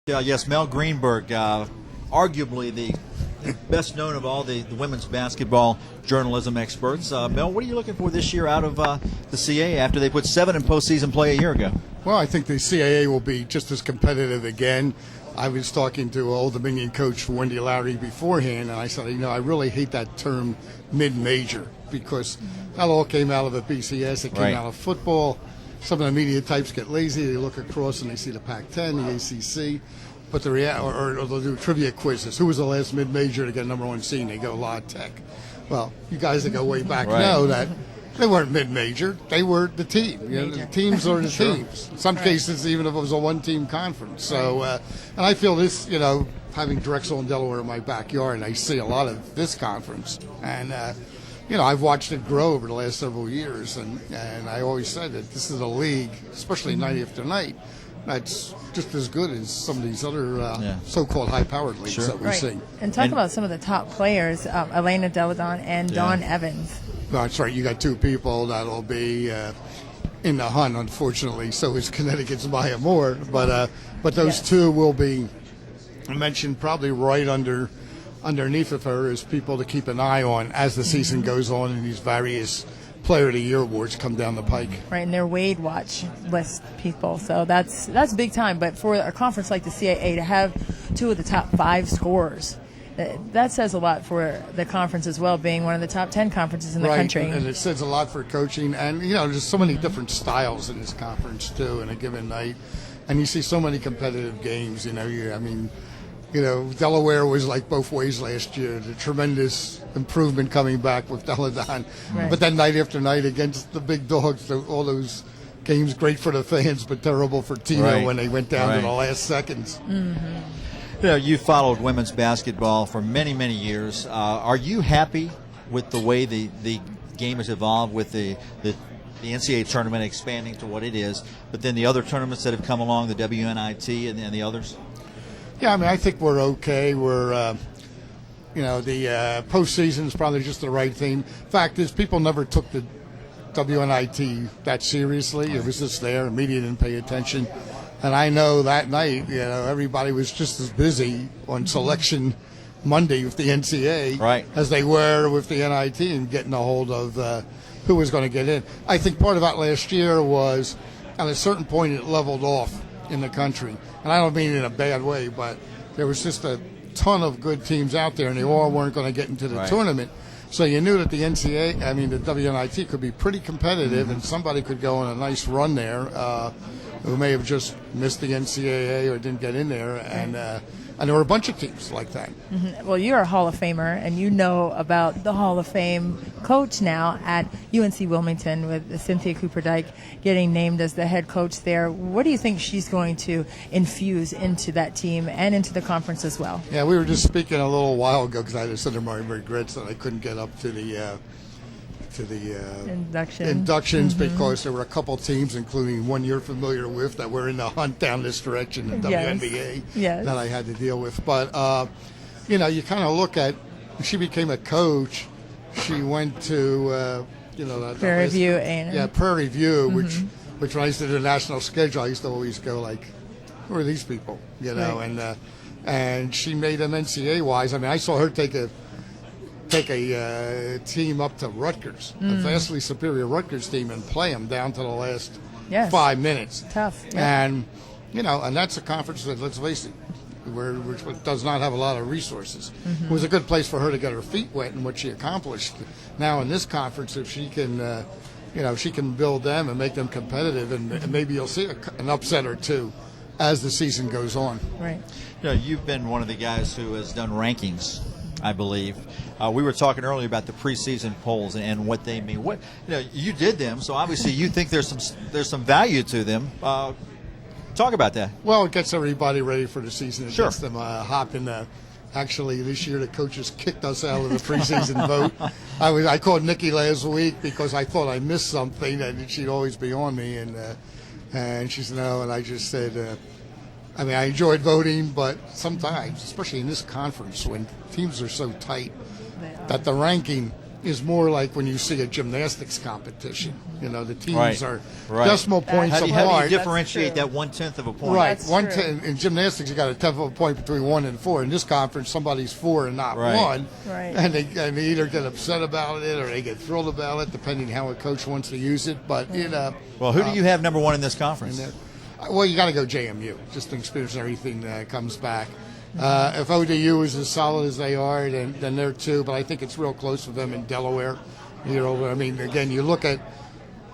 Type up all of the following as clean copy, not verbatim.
Yes, Mel Greenberg, arguably the best known of all the women's basketball journalism experts. Mel, what are you looking for this year out of the CAA after they put 7 in postseason play a year ago? Well, I think the CAA will be just as competitive again. I was talking to Old Dominion coach Wendy Lowry beforehand, and I said, I really hate that term mid-major because that all came out of the BCS. It came out of football. Some of the media types get lazy. They look across and they see the Pac-10, the ACC. But or they'll do trivia quizzes. Who was the last mid-major to get number 1 seed? And they go La Tech. Well, you guys that go way back know that they weren't mid-major. They were the team. The teams are the teams. In some cases, even if it was a one-team conference. So, and I feel this, having Drexel and Delaware in my backyard, and I see a lot of this conference. And, I've watched it grow over the last several years. And I always said that this is a league, especially night after night, that's just as good as some of these other so-called high-powered leagues that we see. And talk about some of the top players, Elena Deladon and Dawn Evans. No, that's right. You got 2 people that'll be in the hunt, unfortunately. So is Connecticut's Maya Moore. But those 2 will be mentioned probably right underneath of her as people to keep an eye on as the season goes on and these various Player of the Year awards come down the pike. Right, and they're Wade Watch list people, so that's big time. But for a conference like the CAA to have 2 of the top 5 scorers, that says a lot for the conference as well, being one of the top 10 conferences in the country. And it says a lot for coaching. And, there's so many different styles in this conference, too, in a given night. And you see so many competitive games, Delaware was like both ways last year. The tremendous improvement coming back with Deladon. Right. But then night after night against the big dogs, all those games great for the fans but terrible for Tino when they went down to the last seconds. Mm-hmm. You followed women's basketball for many, many years. Are you happy with the way the game has evolved with the NCAA tournament expanding to what it is, but then the other tournaments that have come along, the WNIT and the others? Yeah, I think we're okay. We're, the postseason is probably just the right thing. Fact is, people never took the WNIT that seriously. It was just there. The media didn't pay attention. And I know that night, everybody was just as busy on selection Monday with the NCAA as they were with the NIT and getting a hold of who was going to get in. I think part of that last year was, at a certain point, it leveled off in the country. And I don't mean it in a bad way, but there was just a ton of good teams out there, and they all weren't going to get into the tournament. So you knew that the the WNIT could be pretty competitive, and somebody could go on a nice run there who may have just missed the NCAA or didn't get in there. And there were a bunch of teams like that. Mm-hmm. Well, you're a Hall of Famer, and you know about the Hall of Fame coach now at UNC Wilmington with Cynthia Cooper-Dyke getting named as the head coach there. What do you think she's going to infuse into that team and into the conference as well? Yeah, we were just speaking a little while ago because I had said to my regrets that I couldn't get up to the inductions because there were a couple teams, including one you're familiar with, that were in the hunt down this direction in the WNBA that I had to deal with. But, you kind of look at, she became a coach. She went to, Prairie View. A&M. Prairie View, which when I used to do the national schedule, I used to always go like, who are these people? And she made them NCAA-wise. I saw her take a team up to Rutgers, a vastly superior Rutgers team, and play them down to the last 5 minutes. Tough. Yeah. And, and that's a conference that, let's face it, which does not have a lot of resources. It was a good place for her to get her feet wet in what she accomplished. Now in this conference, if she can, she can build them and make them competitive, and maybe you'll see an upset or two as the season goes on. Right. You've been one of the guys who has done rankings, I believe. We were talking earlier about the preseason polls and what they mean. What you did them, so obviously you think there's some value to them. Talk about that. Well, it gets everybody ready for the season. It gets them hopping. Actually, this year the coaches kicked us out of the preseason vote. I called Nikki last week because I thought I missed something, and she'd always be on me, and she said no, and I just said. I enjoyed voting, but sometimes, especially in this conference, when teams are so tight, that the ranking is more like when you see a gymnastics competition. You know, the teams Right. are Right. decimal points How do apart. you differentiate true. that 1/10 of a point? Right. That's true. In gymnastics, you got a tenth of a point between 1 and 4. In this conference, somebody's 4 and not Right. 1. Right. And they either get upset about it or they get thrilled about it, depending how a coach wants to use it. But, you know. Well, who do you have number 1 in this conference? Well, you got to go JMU, just to experience everything that comes back. If ODU is as solid as they are, then they're 2. But I think it's real close with them in Delaware. You know, I mean, again, you look at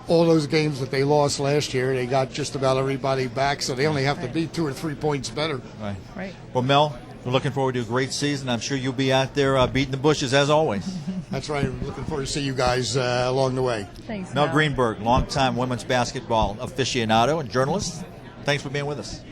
all those games that they lost last year, they got just about everybody back, so they only have to be 2 or 3 points better. Right. Right. Well, Mel, we're looking forward to a great season. I'm sure you'll be out there beating the bushes as always. That's right. I'm looking forward to see you guys along the way. Thanks, Mel Greenberg, longtime women's basketball aficionado and journalist. Thanks for being with us.